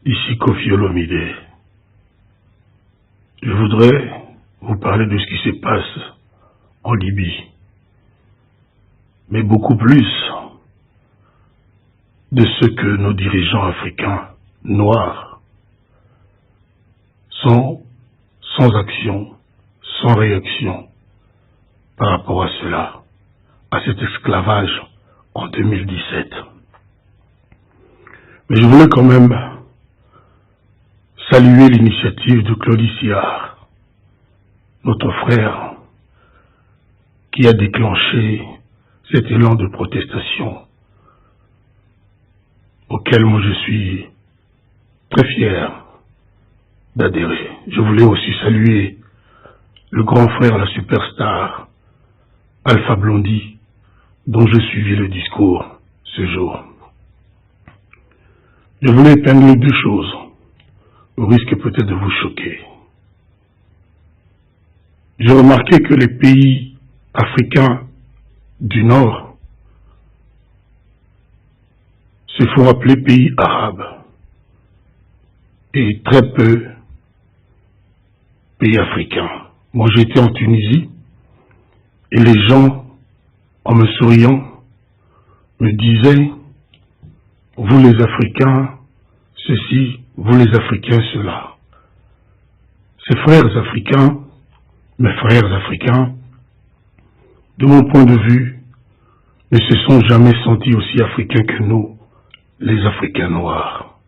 Ici Kofi Olomide. Je voudrais vous parler de ce qui se passe en Libye, mais beaucoup plus de ce que nos dirigeants africains noirs sont sans action, sans réaction par rapport à cela, à cet esclavage en 2017. Mais je voulais quand même saluer l'initiative de Claudie Siard, notre frère, qui a déclenché cet élan de protestation auquel moi je suis très fier d'adhérer. Je voulais aussi saluer le grand frère, la superstar, Alpha Blondy, dont je suivis le discours ce jour. Je voulais épingler deux choses, au risque peut-être de vous choquer. J'ai remarqué que les pays africains du Nord se font appeler pays arabes et très peu pays africains. Moi j'étais en Tunisie et les gens, en me souriant, me disaient: vous les Africains, ceci, vous les Africains, cela. Ces frères africains, mes frères africains, de mon point de vue, ne se sont jamais sentis aussi africains que nous, les Africains noirs.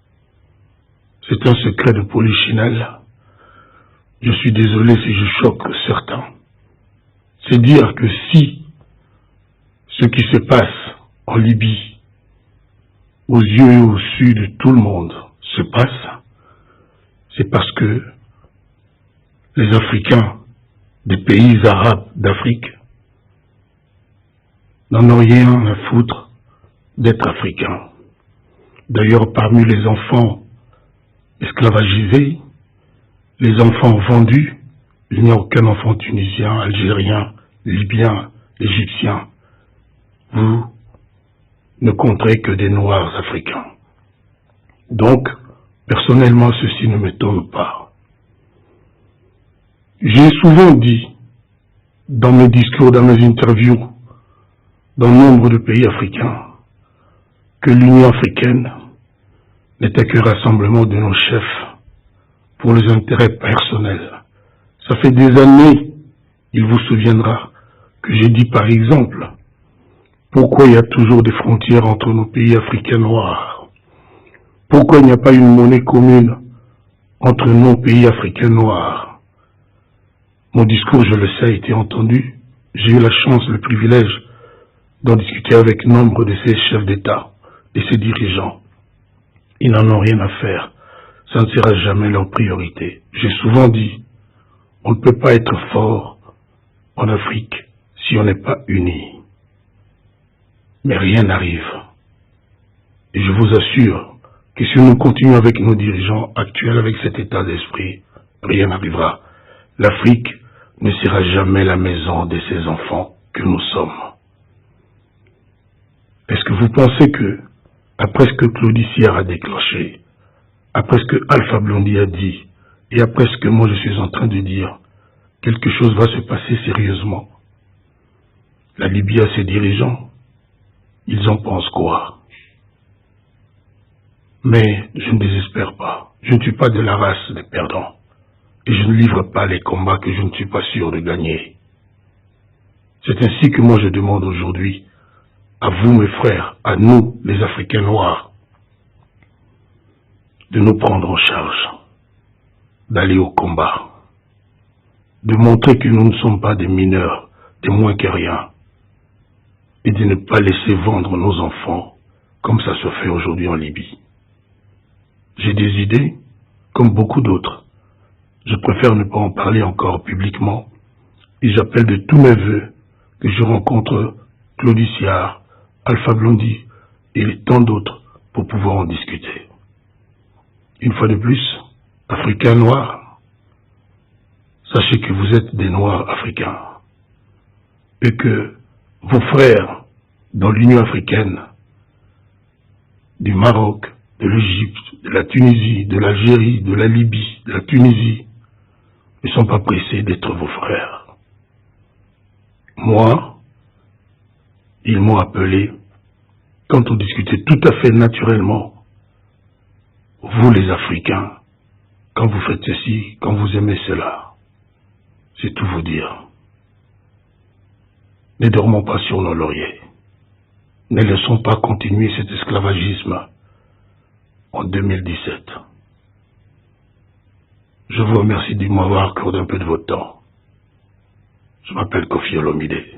C'est un secret de polichinelle. Je suis désolé si je choque certains. C'est dire que si ce qui se passe en Libye, aux yeux et au su de tout le monde, se passe, c'est parce que les Africains des pays arabes d'Afrique n'en ont rien à foutre d'être africains. D'ailleurs, parmi les enfants esclavagisés, les enfants vendus, il n'y a aucun enfant tunisien, algérien, libyen, égyptien. Vous ne compterez que des noirs africains. Donc, personnellement, ceci ne m'étonne pas. J'ai souvent dit, dans mes discours, dans mes interviews, dans nombre de pays africains, que l'Union africaine n'était que rassemblement de nos chefs pour les intérêts personnels. Ça fait des années, il vous souviendra, que j'ai dit par exemple, pourquoi il y a toujours des frontières entre nos pays africains noirs? Pourquoi il n'y a pas une monnaie commune entre nos pays africains noirs? Mon discours, je le sais, a été entendu. J'ai eu la chance, le privilège d'en discuter avec nombre de ces chefs d'État et ces dirigeants. Ils n'en ont rien à faire. Ça ne sera jamais leur priorité. J'ai souvent dit, on ne peut pas être fort en Afrique si on n'est pas unis. Mais rien n'arrive. Et je vous assure que si nous continuons avec nos dirigeants actuels, avec cet état d'esprit, rien n'arrivera. L'Afrique ne sera jamais la maison de ces enfants que nous sommes. Est-ce que vous pensez que, après ce que Claudie Siard a déclenché, après ce que Alpha Blondy a dit, et après ce que moi je suis en train de dire, quelque chose va se passer sérieusement? La Libye a ses dirigeants, ils en pensent quoi? Mais je ne désespère pas. Je ne suis pas de la race des perdants. Et je ne livre pas les combats que je ne suis pas sûr de gagner. C'est ainsi que moi je demande aujourd'hui, à vous mes frères, à nous les Africains noirs, de nous prendre en charge, d'aller au combat, de montrer que nous ne sommes pas des mineurs, des moins que rien, et de ne pas laisser vendre nos enfants comme ça se fait aujourd'hui en Libye. J'ai des idées, comme beaucoup d'autres. Je préfère ne pas en parler encore publiquement, et j'appelle de tous mes voeux que je rencontre Claudie Siard, Alpha Blondy et tant d'autres pour pouvoir en discuter. Une fois de plus, Africains noirs, sachez que vous êtes des Noirs africains et que vos frères dans l'Union africaine, du Maroc, de l'Égypte, de la Tunisie, de l'Algérie, de la Libye, de la Tunisie, ne sont pas pressés d'être vos frères. Moi, ils m'ont appelé quand on discutait tout à fait naturellement. Vous les Africains, quand vous faites ceci, quand vous aimez cela, c'est tout vous dire. Ne dormons pas sur nos lauriers. Ne laissons pas continuer cet esclavagisme en 2017. Je vous remercie de m'avoir accordé un peu de votre temps. Je m'appelle Koffi Olomide.